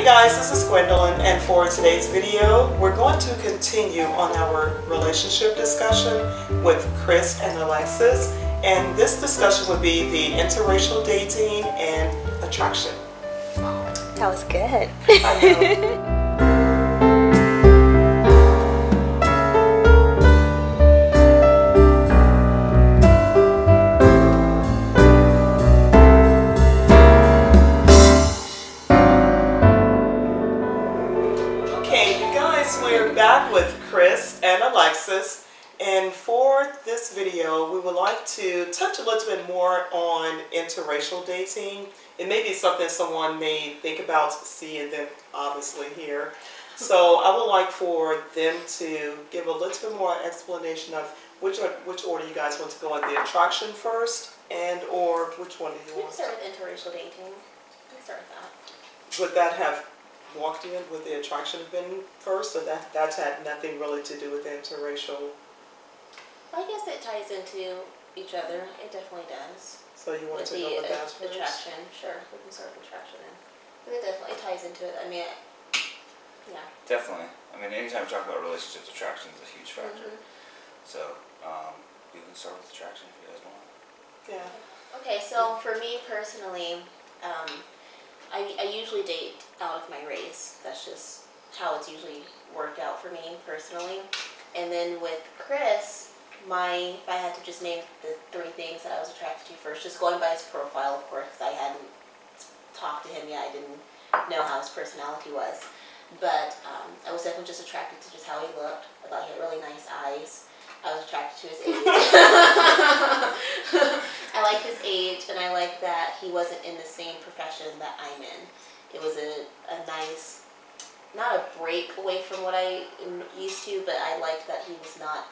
guys, this is Gwendolyn, and for today's video, we're going to continue on our relationship discussion with Kris and Alexis, and this discussion would be the interracial dating and attraction. That was good. I know. We're back with Kris and Alexis, and for this video we would like to touch a little bit more on interracial dating. It may be something someone may think about seeing them obviously here. So I would like for them to give a little bit more explanation of which order you guys want to go on, the attraction first, and or which one do you want? We can start with interracial dating. We can start with that. Would that have walked in with the attraction been first, or that's had nothing really to do with the interracial? I guess it ties into each other. It definitely does. So you want to go with that first? Attraction, sure. We can start with attraction then. But it definitely ties into it. I mean, yeah. Definitely. I mean, anytime you talk about relationships, attraction is a huge factor. So, we can start with attraction if you guys want. Yeah. Okay, so for me personally, I usually date out of my race. That's just how it's usually worked out for me personally. And then with Kris, if I had to just name the 3 things that I was attracted to first, just going by his profile, of course, because I hadn't talked to him yet. I didn't know how his personality was. But I was definitely just attracted to just how he looked. I thought he had really nice eyes. I was attracted to his age. I liked his age, and I liked that he wasn't in the same profession that I'm in. It was a nice, not a break away from what I am used to, but I liked that he was not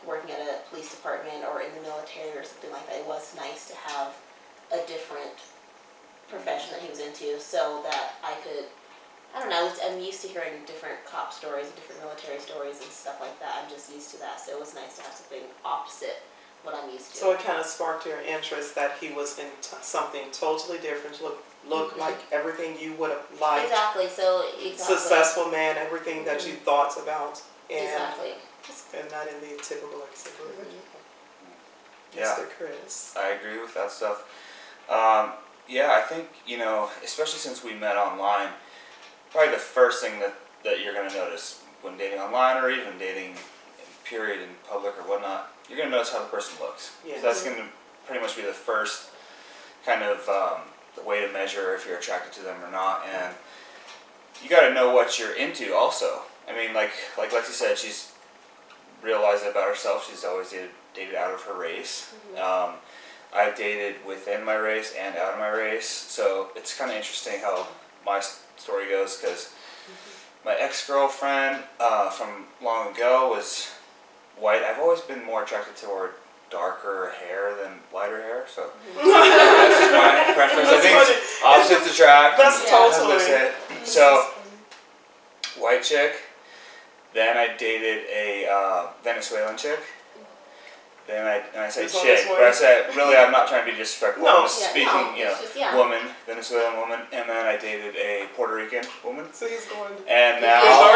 working at a police department or in the military or something like that. It was nice to have a different profession that he was into, so that I could, I don't know, I'm used to hearing different cop stories and different military stories and stuff like that. I'm just used to that, so it was nice to have something opposite what I'm used to. So it kind of sparked your interest that he was in something totally different, look like everything you would have liked. Exactly, Successful man, everything that you thought about. And exactly. And not in the typical Yeah. Mr. Kris. I agree with that stuff. Yeah, I think, you know, especially since we met online, probably the first thing that you're going to notice when dating online or even dating period in public or whatnot, you're going to notice how the person looks. Yeah. So that's going to pretty much be the first kind of way to measure if you're attracted to them or not. And you got to know what you're into also. I mean, like Lexi said, she's realized it about herself. She's always dated out of her race. I've dated within my race and out of my race. So it's kind of interesting how my story goes, because my ex-girlfriend from long ago was white. I've always been more attracted toward darker hair than lighter hair, so that's just my preference. I think opposites attract. That's totally. So, white chick. Then I dated a Venezuelan chick. Then I said chick, but I said, really, I'm not trying to be disrespectful. I'm just speaking, you know, woman, Venezuelan woman. And then I dated a Puerto Rican woman. So he's going. And now Start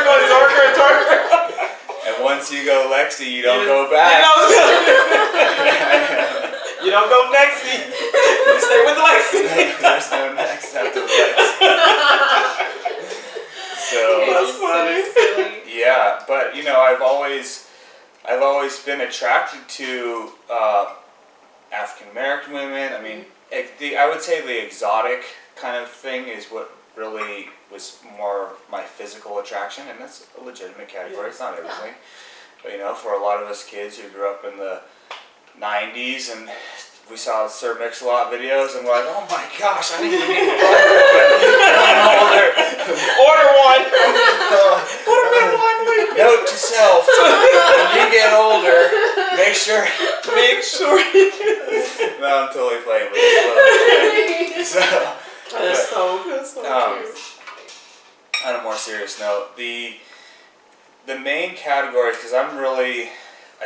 going darker and darker. And once you go Lexi, you don't go back. You don't go Lexi. You stay with Lexi. There's no next after Lexi. So that's funny. Yeah, but you know, I've always been attracted to African American women. I mean, I would say the exotic kind of thing is what really was more my physical attraction, and that's a legitimate category. It's not everything, but you know, for a lot of us kids who grew up in the 90s and we saw Sir Mix-a-Lot videos and we're like, oh my gosh, I didn't even need a I'm older. Order one. Order me a black lady. Note to self: when you get older, make sure. No, I'm totally playing with it. That's so cute. On a more serious note, the main category, because I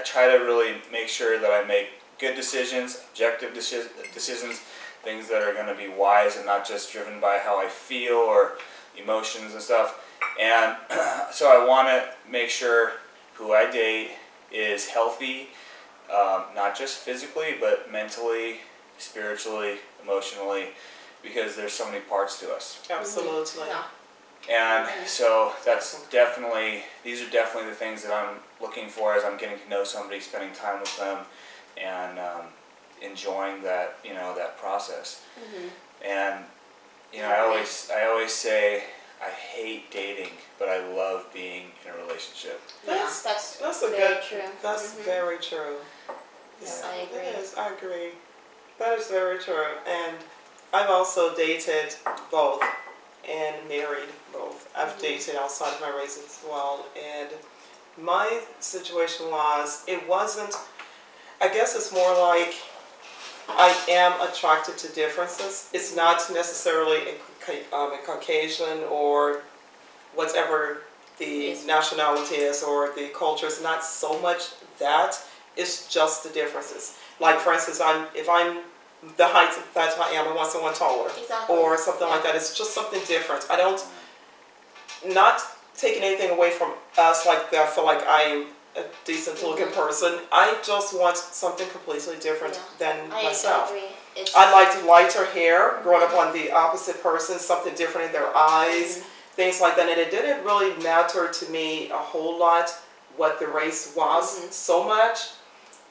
try to really make sure that I make good decisions, objective decisions, things that are going to be wise and not just driven by how I feel or emotions and stuff. And so I want to make sure who I date is healthy, not just physically, but mentally, spiritually, emotionally, because there's so many parts to us. Absolutely. Yeah. And so that's definitely, these are definitely the things that I'm looking for as I'm getting to know somebody, spending time with them, and enjoying that, you know, that process. And, you know, I always say I hate dating, but I love being in a relationship. That's a very good, true. that's very true. Yes, I agree. It is, I agree. That is very true. And I've also dated both and married both. I've dated outside of my race as well. And my situation was, it wasn't, I guess it's more like I am attracted to differences. It's not necessarily a Caucasian or whatever the nationality is or the culture. It's not so much that. It's just the differences. Like, for instance, if I'm the height that I am, I want someone taller. Exactly. Or something like that. It's just something different. I don't, not taking anything away from us, like I feel like I'm a decent looking person. I just want something completely different than myself. Agree. I liked lighter hair, growing up on the opposite person, something different in their eyes, things like that. And it didn't really matter to me a whole lot what the race was so much.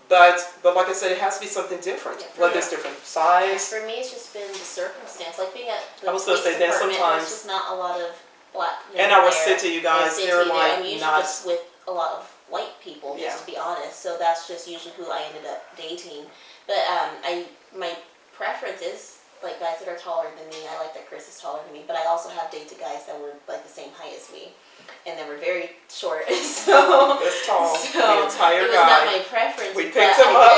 But like I said, it has to be something different. Whether it's different size. For me, it's just been the circumstance. Like being at the I was going to say that department, sometimes. there's just not a lot of black men And our there. city, you guys, they're like I'm usually not. just with a lot of white people, just to be honest. So that's just usually who I ended up dating. But my preference is like guys that are taller than me. I like that Kris is taller than me. But I also have dated guys that were like the same height as me. And they were very short, so This tall, so the entire it was guy. not my preference. We picked him up.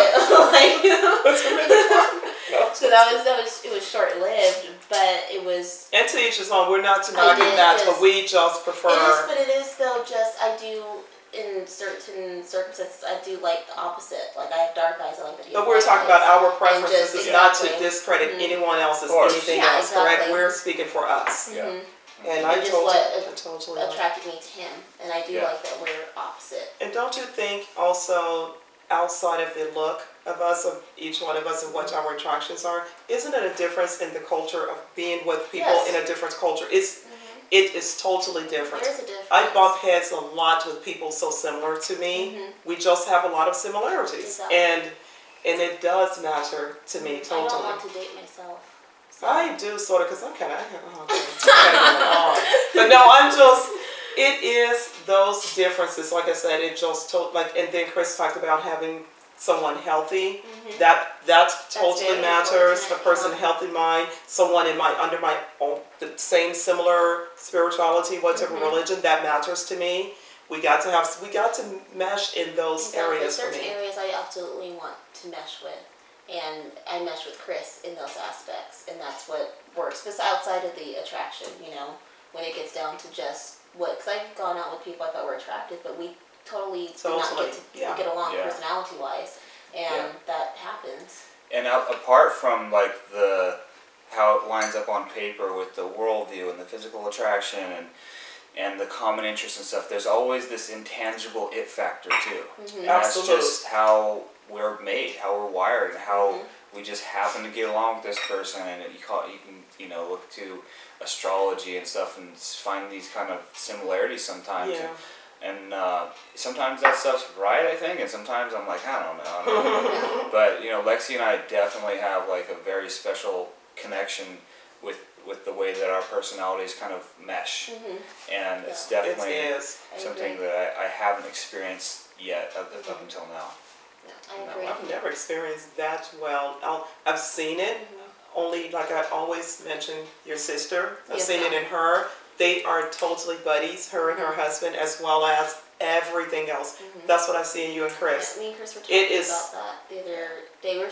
So it was short lived, but it was. And to each his own. We're not knocking that, but we just prefer. It is though. Just I do in certain circumstances. I do like the opposite. Like I have dark eyes. I like the. But we're talking about our preferences. It's not to exactly. discredit anyone else's anything Yeah, else. Correct? exactly. We're speaking for us. And I Which is totally what attracted me to him, and I do like that we're opposite. And don't you think also outside of the look of us, of each one of us, and what our attractions are, isn't it a difference in the culture of being with people in a different culture? It is totally different. There's a difference. I bump heads a lot with people so similar to me. We just have a lot of similarities, and it does matter to me totally. I don't want to date myself. So. I do sort of, because I'm kind of, but no, I'm just, it is those differences, like I said, it just, and then Kris talked about having someone healthy, that totally matters, a person healthy mind, someone under my own, the same similar spirituality, whatever religion, that matters to me. We got to mesh in those areas for me. Certain areas I absolutely want to mesh with. And I mesh with Kris in those aspects, and that's what works. But outside of the attraction, you know, when it gets down to just because I've gone out with people I thought were attractive, but we totally did not get to get along personality-wise, and that happens. And apart from like how it lines up on paper with the worldview and the physical attraction and the common interests and stuff, there's always this intangible it factor too. And that's just how we're made, how we're wired, and how we just happen to get along with this person. And you can look to astrology and stuff and find these kind of similarities sometimes. And sometimes that stuff's right, I think, and sometimes I'm like, I don't know. But Lexi and I definitely have like a very special connection with the way that our personalities kind of mesh, and it's definitely something that I haven't experienced yet up until now. I agree. I've never experienced that well. I've seen it, only like I always mention your sister. I've seen it in her. They are totally buddies, her and her husband, as well as everything else. That's what I see in you and Kris. Me and Kris were talking about that the other day. We were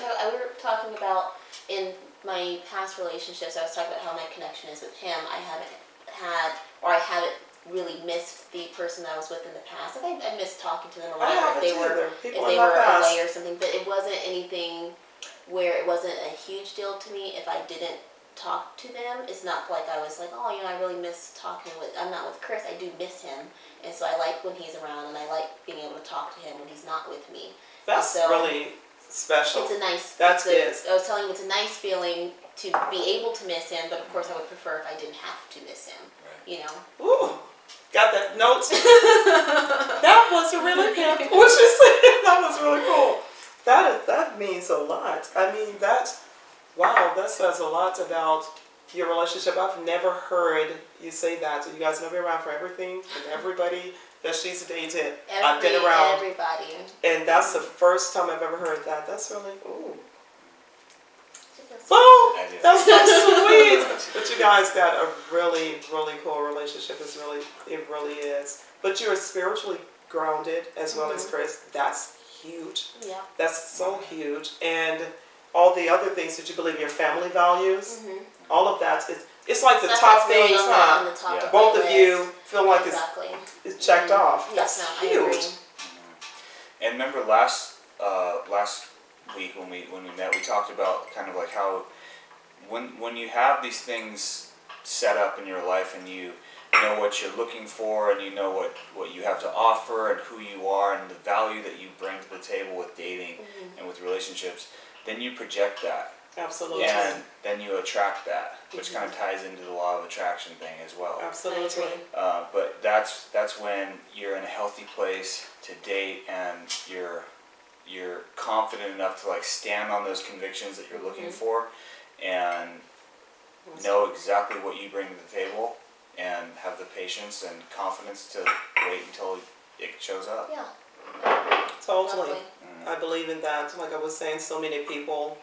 talking about in my past relationships, I was talking about how my connection is with him. I haven't really missed the person I was with in the past. I missed talking to them a lot. If they were away or something, but it wasn't anything where it wasn't a huge deal to me if I didn't talk to them. It's not like I was like, oh, you know, I really miss talking with, I'm not with Kris, I do miss him. And so I like when he's around, and I like being able to talk to him when he's not with me. That's really special. It's a nice, that's it. I was telling you, it's a nice feeling to be able to miss him, but of course I would prefer if I didn't have to miss him, you know. Ooh, got that note? That was really good. What you said, that was really cool. That means a lot. I mean, wow, that says a lot about your relationship. I've never heard you say that. So you guys know me around for everything and everybody that she's dated. I've been around. Everybody. And that's the first time I've ever heard that. That's really, ooh. So That's so sweet. But you guys got a really, really cool relationship. It really is. But you're spiritually grounded as well as Kris. That's huge. Yeah. That's so huge. And all the other things that you believe in, your family values, all of that, it's like the top things, huh? On the top of both my of list. you feel like it's checked off. Yes, That's no, huge. And remember last week when we met, we talked about kind of like how when you have these things set up in your life and you know what you're looking for and you know what you have to offer and who you are and the value that you bring to the table with dating and with relationships, then you project that. Absolutely. And then you attract that, which kind of ties into the law of attraction thing as well. Absolutely. But that's when you're in a healthy place to date and you're confident enough to like stand on those convictions that you're looking for and know exactly what you bring to the table and have the patience and confidence to wait until it shows up. Yeah. Totally. I believe in that. Like I was saying, so many people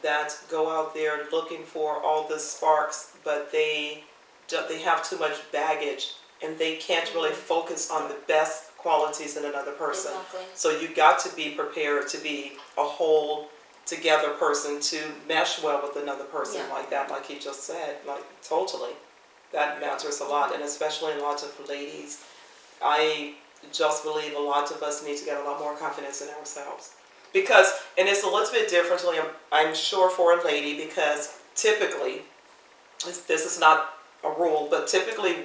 that go out there looking for all the sparks, but they have too much baggage and they can't really focus on the best qualities in another person. Exactly. So you've got to be prepared to be a whole together person to mesh well with another person like that, like he just said. Like totally. That matters a lot, and especially in lots of ladies. I just believe a lot of us need to get a lot more confidence in ourselves. Because, and it's a little bit differently, I'm sure, for a lady, because typically, this is not a rule, but typically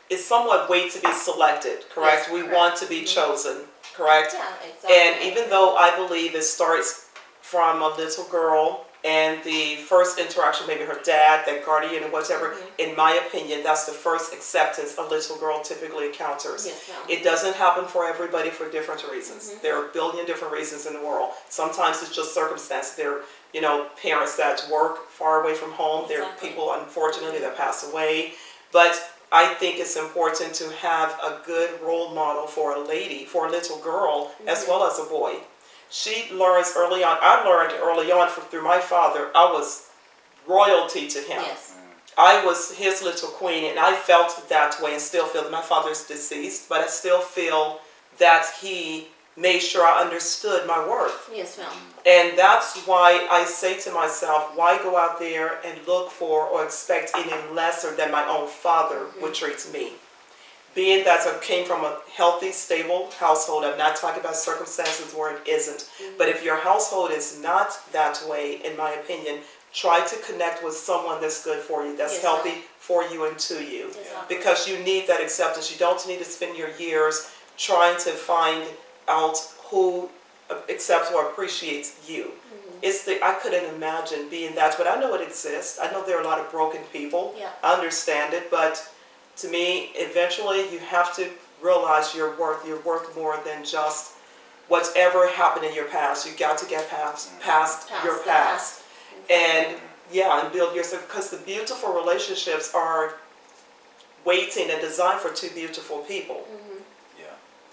it's somewhat wait to be selected, correct? Yes, we correct. want to be chosen, correct? Yeah, exactly. And even though I believe it starts from a little girl and the first interaction, maybe her dad, that guardian or whatever, in my opinion, that's the first acceptance a little girl typically encounters. Yes, ma'am. It doesn't happen for everybody for different reasons. There are a billion different reasons in the world. Sometimes it's just circumstance. There are, parents that work far away from home. There are people, unfortunately, that pass away. But I think it's important to have a good role model for a lady, for a little girl, as well as a boy. She learns early on. I learned early on through my father. I was royalty to him. Yes. I was his little queen, and I felt that way and still feel that. My father's deceased, but I still feel that he made sure I understood my worth. Yes, ma'am. And that's why I say to myself, why go out there and look for or expect any lesser than my own father would treat me? Being that I came from a healthy, stable household, I'm not talking about circumstances where it isn't. But if your household is not that way, in my opinion, try to connect with someone that's good for you, that's healthy for you and to you. Because you need that acceptance. You don't need to spend your years trying to find out who accepts or appreciates you. I couldn't imagine being that, but I know it exists. I know there are a lot of broken people. I understand it, but to me, eventually you have to realize your worth. You're worth more than just whatever happened in your past. You got to get past your past. And and build yourself, because the beautiful relationships are waiting and designed for two beautiful people.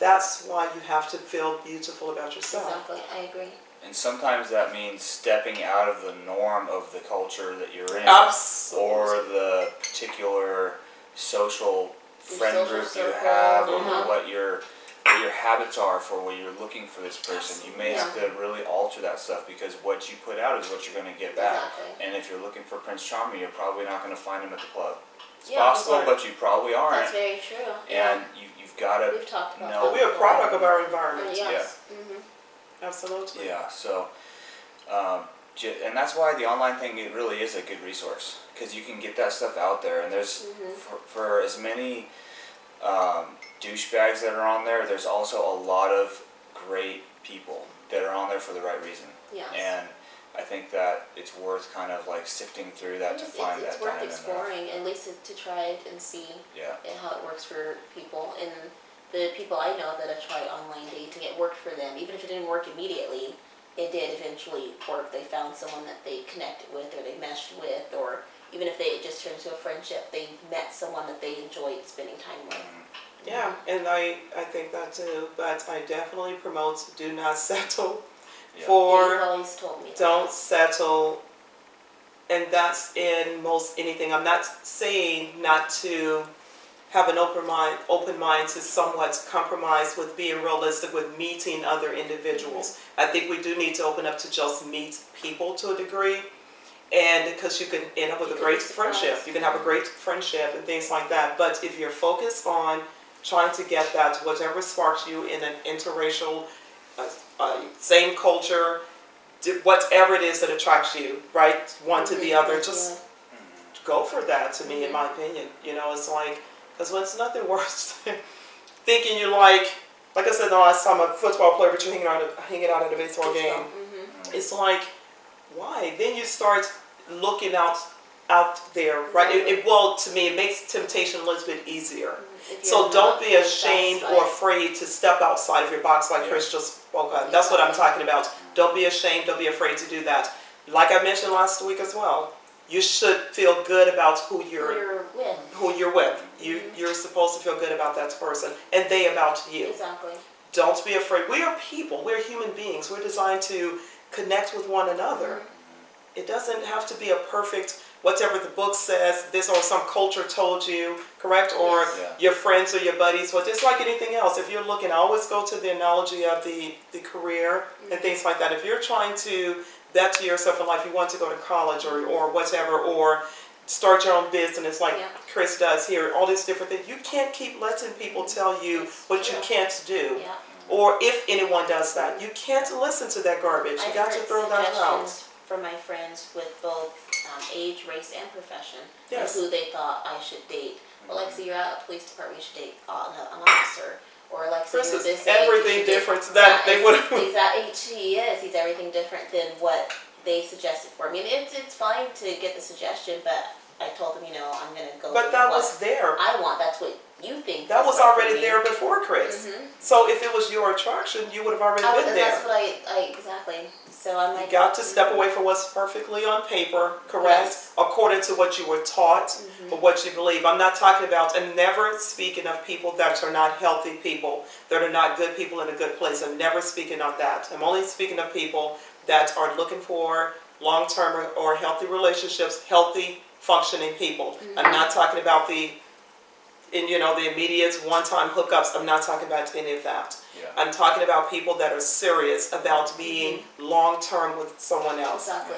That's why you have to feel beautiful about yourself. Exactly, I agree. And sometimes that means stepping out of the norm of the culture that you're in. Absolutely. Or the particular social friend social group circle, you have, or what your habits are for what you're looking for this person. You may have to really alter that stuff, because what you put out is what you're going to get back. And if you're looking for Prince Charming, you're probably not going to find him at the club. It's possible, but you probably aren't. That's very true. And you've got to know. We're a product of our environment. Yes. Absolutely. Yeah, so And that's why the online thing, it really is a good resource, because you can get that stuff out there, and there's for as many douchebags that are on there, there's also a lot of great people that are on there for the right reason. Yes. And I think that it's worth kind of like sifting through that to find that time. It's worth exploring, at least to try it and see how it works for people. And the people I know that have tried online dating, it worked for them. Even if it didn't work immediately, it did eventually work. They found someone that they connected with, or they meshed with, or even if they just turned into a friendship, they met someone that they enjoyed spending time with. Yeah, and I think that too, but I definitely promote do not settle for, You've always told me that. Don't settle, and that's in most anything. I'm not saying not to have an open mind to somewhat compromise with being realistic with meeting other individuals. I think we do need to open up to just meet people to a degree, and because you can end up with a great friendship. You can have a great friendship and things like that, but if you're focused on trying to get that, whatever sparks you in an interracial, same culture, whatever it is that attracts you, right, one to the other, just go for that, to me, in my opinion. You know, it's like, because it's nothing worse than thinking you're like I said the last time, a football player, but you're hanging out at a baseball game. It's like, why? Then you start looking out there, right? Well, to me, it makes temptation a little bit easier. So don't be ashamed or afraid to step outside of your box, like Kris just spoke on. That's what I'm talking about. Don't be ashamed. Don't be afraid to do that. Like I mentioned last week as well, you should feel good about who you're with. You're supposed to feel good about that person, and they about you. Exactly. Don't be afraid. We are people. We're human beings. We're designed to connect with one another. It doesn't have to be a perfect, whatever the book says, this or some culture told you, correct? Or your friends or your buddies. Well, just like anything else, if you're looking, I always go to the analogy of the career and things like that. If you're trying to better yourself in life, you want to go to college or whatever, or start your own business like Kris does here, all these different things. You can't keep letting people tell you what you can't do. Or if anyone does that, you can't listen to that garbage. You got to throw that out. From my friends with both age, race, and profession, Yes. who they thought I should date. Well, Lexi, you're at a police department, you should date an officer. Or Lexi, Kris you're is this everything age, different that they would have. Exactly, he is. He's everything different than what they suggested for me. And it's fine to get the suggestion, but I told them, I'm going to go. But that was there. I want. That's what you think. That was already there before Kris. So if it was your attraction, you would have already been there. That's what I exactly. So I'm like, you got to step away from what's perfectly on paper, correct, according to what you were taught or what you believe. I'm not talking about, and never speaking of people that are not healthy people, that are not good people in a good place. I'm never speaking on that. I'm only speaking of people that are looking for long-term or healthy relationships, healthy, functioning people. I'm not talking about the immediate one-time hookups. I'm not talking about any of that. I'm talking about people that are serious about being long-term with someone else. Exactly.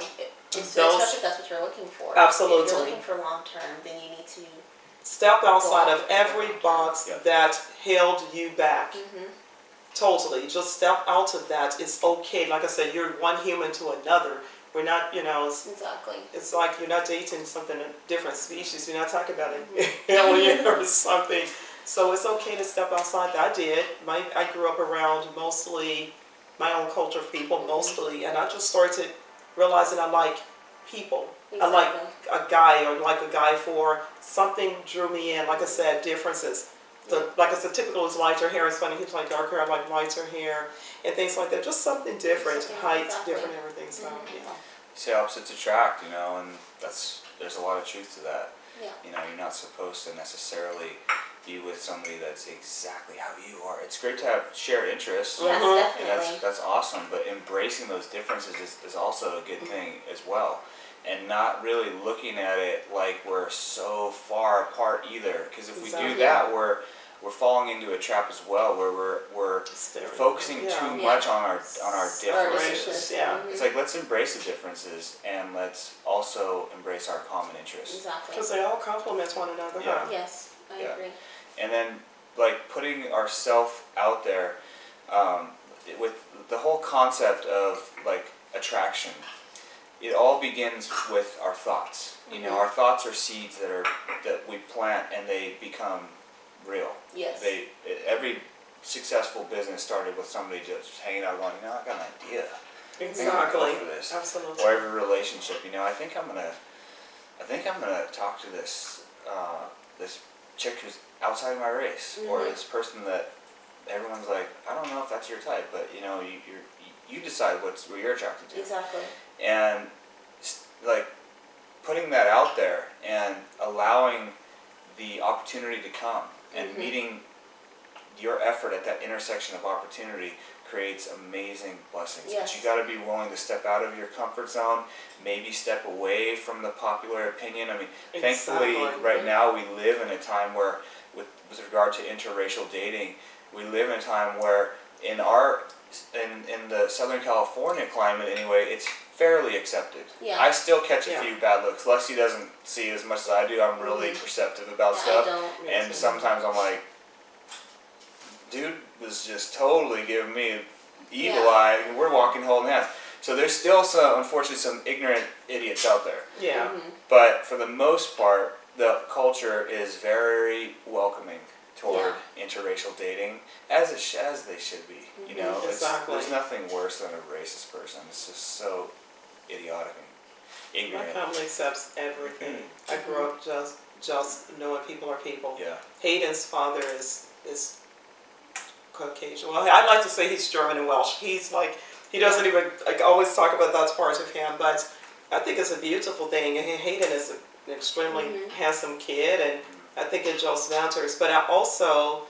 Especially if that's what you're looking for. Absolutely. If you're looking for long-term, then you need to step outside of every box that held you back. Totally. Just step out of that. It's okay. Like I said, you're one human to another. We're not, exactly. It's like you're not dating something, a different species. You're not talking about an alien or something. So it's okay to step outside. I did. I grew up around mostly my own culture of people, mostly, and I just started realizing I like people. I like a guy, or like a guy for something drew me in. Like I said, differences. Like I said, typical is lighter hair. It's funny, he's like dark hair, I like lighter hair, and things like that. Just something different, height, different everything. So You say opposites attract, and there's a lot of truth to that. You're not supposed to necessarily be with somebody that's exactly how you are. It's great to have shared interests. Yes, definitely. And that's awesome, but embracing those differences is also a good thing as well. And not really looking at it like we're so far apart either. Because if we do that, we're falling into a trap as well, where we're focusing too much on our differences. It's like, let's embrace the differences, and let's also embrace our common interests. Exactly. Because they all complement one another. Huh? Yes, I agree. And then, like, putting ourselves out there with the whole concept of, like, attraction, it all begins with our thoughts. You know, our thoughts are seeds that we plant and they become real. Yes. Every successful business started with somebody just hanging out going, you know, I got an idea. Exactly. For this. Absolutely. Or every relationship, you know, I think I'm gonna talk to this this chick who's outside of my race, or this person that everyone's like, I don't know if that's your type, but you know, you decide what you're attracted to. Exactly. And like putting that out there and allowing the opportunity to come and meeting your effort at that intersection of opportunity creates amazing blessings. Yes. But you got to be willing to step out of your comfort zone, maybe step away from the popular opinion. I mean, thankfully, right now we live in a time where, with regard to interracial dating, we live in a time where in the Southern California climate anyway, it's fairly accepted. Yeah. I still catch a few bad looks. Lexi doesn't see it as much as I do. I'm really perceptive about stuff. I don't. And sometimes I'm like, dude was just totally giving me evil eye, and we're walking holding hands. So there's still unfortunately, some ignorant idiots out there. Yeah. But for the most part, the culture is very welcoming toward interracial dating, as they should be. You know, there's nothing worse than a racist person. It's just so idiotic and ignorant. My family accepts everything. I grew up just knowing people are people. Yeah. Hayden's father is Caucasian. Well, I like to say he's German and Welsh. He's like, he doesn't even always talk about that's part of him, but I think it's a beautiful thing. And Hayden is an extremely handsome kid, and I think it just matters. But I also,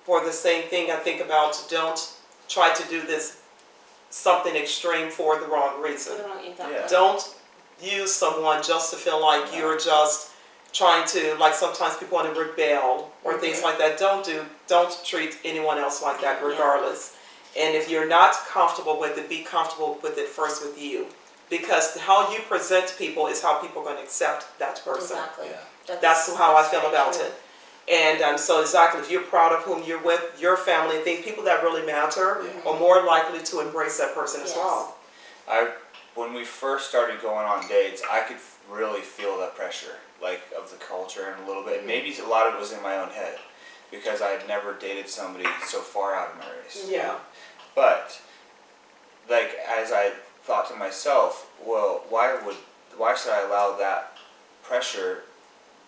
for the same thing, I think about don't try to do this something extreme for the wrong reason. Don't use someone just to feel like you're just trying to, like sometimes people want to rebel or things like that. Don't treat anyone else like that regardless. And if you're not comfortable with it, be comfortable with it first with you. Because how you present people is how people are going to accept that person. Exactly. Yeah. That's how I feel about it. And so exactly, if you're proud of whom you're with, your family, and things, people that really matter are more likely to embrace that person as well. When we first started going on dates, I could really feel that pressure, like of the culture and a little bit. Maybe a lot of it was in my own head because I had never dated somebody so far out of my race. Yeah. But like as I thought to myself, well, why should I allow that pressure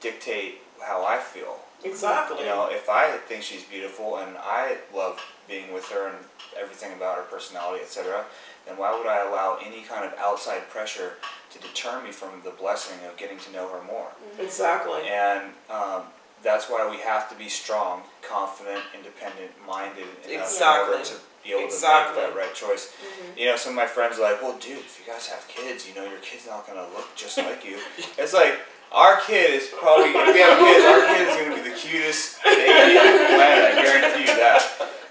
dictate how I feel? Exactly. You know, if I think she's beautiful and I love being with her and everything about her personality, etc., then why would I allow any kind of outside pressure to deter me from the blessing of getting to know her more? Exactly. And that's why we have to be strong, confident, independent-minded in order to be able to make that right choice. You know, some of my friends are like, well, dude, if you guys have kids, you know, your kid's not going to look just like you. It's like, our kid is probably, if we have kids, our kid is going to be the cutest baby on the planet, I guarantee you that.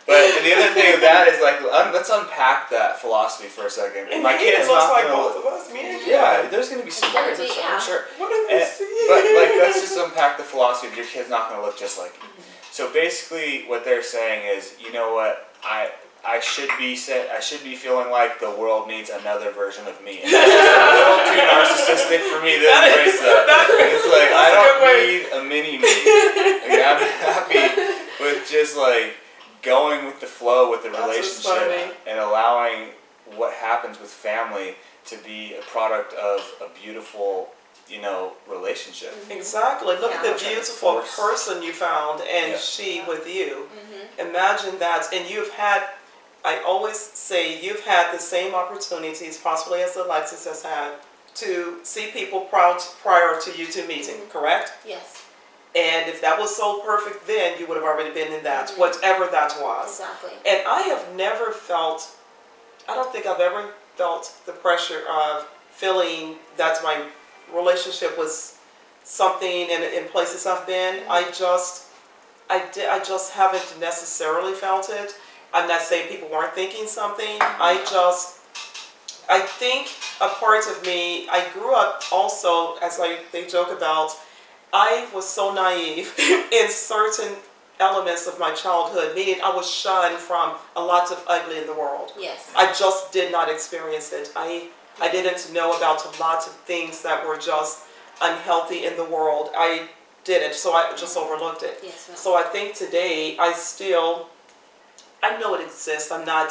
But the other thing with that is like, let's unpack that philosophy for a second. And my kid's not like going to both of us, me and you. Yeah, there's going to be similarities, I'm sure. What do they see? But like, let's just unpack the philosophy of your kid's not going to look just like you. So basically, what they're saying is, you know what, I should be feeling like the world needs another version of me. And that's just a little too narcissistic for me to embrace that. It's like, I don't need a mini me. Like, I'm happy with just like going with the flow with the relationship and allowing what happens with family to be a product of a beautiful, you know, relationship. Exactly. Look at the beautiful person you found and she with you. Imagine that. And you've had, I always say, you've had the same opportunities possibly as Alexis has had to see people prior to you two meeting, correct? Yes. And if that was so perfect then, you would have already been in that, whatever that was. Exactly. And I have never felt, I don't think I've ever felt the pressure of feeling that my relationship was something in places I've been. I just haven't necessarily felt it. I'm not saying people weren't thinking something. I think a part of me, I grew up also, as they joke about, I was so naive in certain elements of my childhood, meaning I was shunned from a lot of ugly in the world. Yes. I just did not experience it. I didn't know about lots of things that were just unhealthy in the world. I didn't, so I just overlooked it. Yes, ma'am. So I think today I know it exists. I'm not,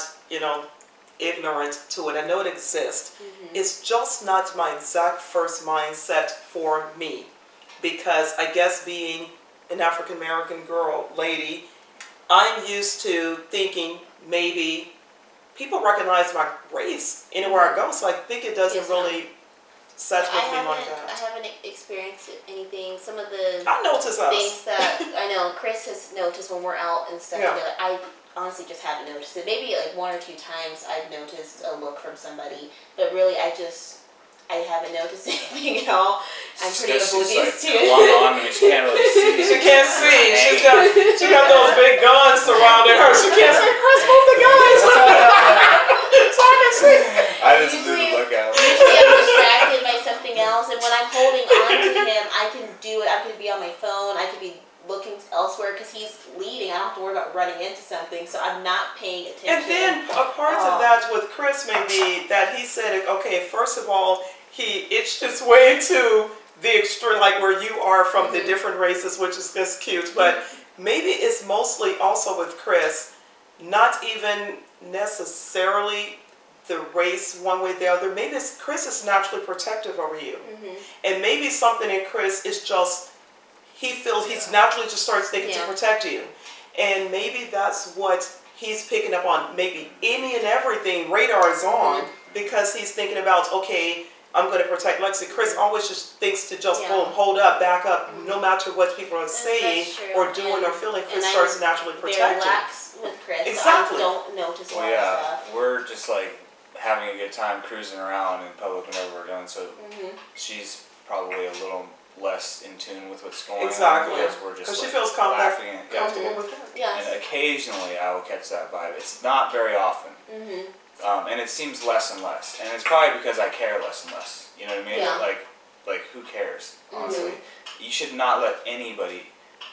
ignorant to it. I know it exists. It's just not my exact first mindset for me, because I guess being an African American lady, I'm used to thinking maybe people recognize my race anywhere I go, so I think it doesn't really set with me like that. I haven't experienced anything. Some of the I notice things that I know Kris has noticed when we're out and stuff together. I honestly just haven't noticed it. Maybe like 1 or 2 times I've noticed a look from somebody, but really I haven't noticed anything at all. I'm pretty oblivious to it. She can't really see. She can't see. She got those big guns surrounding her. She can't say, Kris, move the guns. So I can see. I just didn't look at him. Usually I'm distracted by something else, and when I'm holding on to him, I can do it. I could be on my phone. I could be looking elsewhere because he's leading. I don't have to worry about running into something, so I'm not paying attention. And then a part of that with Kris may be that he said, okay, first of all, he itched his way to the extreme, like where you are from the different races, which is just cute. But maybe it's mostly also with Kris, not even necessarily the race one way or the other. Maybe Kris is naturally protective over you. And maybe something in Kris is just, he feels he's naturally just starts thinking to protect you. And maybe that's what he's picking up on. Maybe any and everything radar is on because he's thinking about, okay, I'm going to protect Lexi. Kris always just thinks to just boom, hold up, back up, no matter what people are saying or doing or feeling. Kris starts naturally protecting. Relax with Kris. Exactly. So I don't notice a lot of stuff. We're just like having a good time cruising around in public whenever we're doing so. She's probably a little less in tune with what's going on because we're just she feels laughing comfortable with her. Yes. And occasionally I will catch that vibe. It's not very often. And it seems less and less. And it's probably because I care less and less. You know what I mean? Yeah. Like who cares, honestly? You should not let anybody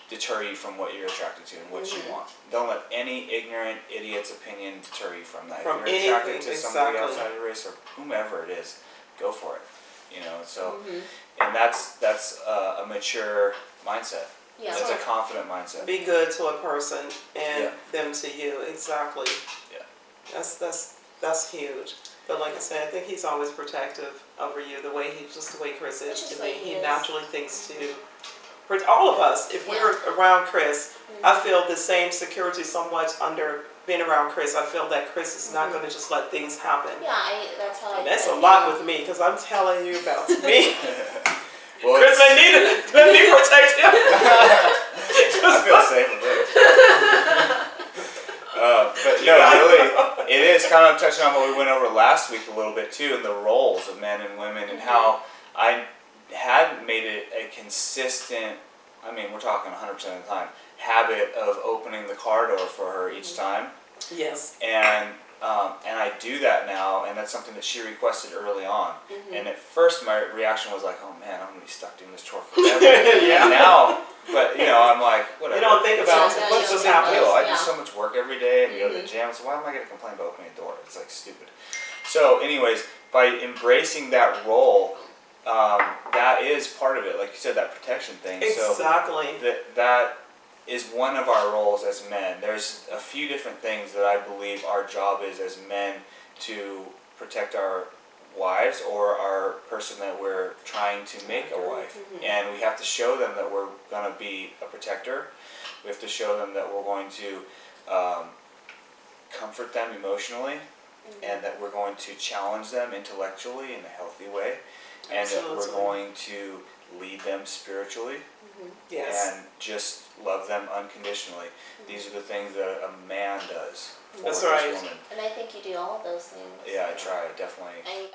deter you from what you're attracted to and what you want. Don't let any ignorant idiot's opinion deter you from that. From if you're attracted to somebody outside your race or whomever it is, go for it. So and that's a mature mindset. Yeah. That's a confident mindset. Be good to a person and them to you. Exactly. Yeah. That's huge. But like I said, I think he's always protective over you. The way Kris is to me, he naturally thinks to. For all of us, if we're around Kris, I feel the same security somewhat under being around Kris. I feel that Kris is not going to just let things happen. Yeah, that's how I. That's a lot with me because I'm telling you about me. Well, Kris may need me protect him. I feel safe with it. But no, really, it is kind of touching on what we went over last week a little bit too, in the roles of men and women and how I had made it a consistent, I mean, we're talking 100% of the time, habit of opening the car door for her each time. Yes. And I do that now, and that's something that she requested early on. And at first my reaction was like, oh man, I'm going to be stuck doing this chore forever. And now, but I'm like, whatever. You don't think about what's just happening. I do so much work every day and go to the gym, so why am I going to complain about opening a door? It's like stupid. So anyways, by embracing that role, that is part of it. Like you said, that protection thing. Exactly. So that is one of our roles as men. There's a few different things that I believe our job is as men to protect our wives or our person that we're trying to make a wife. And we have to show them that we're going to be a protector. We have to show them that we're going to comfort them emotionally and that we're going to challenge them intellectually in a healthy way. And that we're going to lead them spiritually and just love them unconditionally. These are the things that a man does for his woman. And I think you do all of those things. Yeah, I try, definitely. I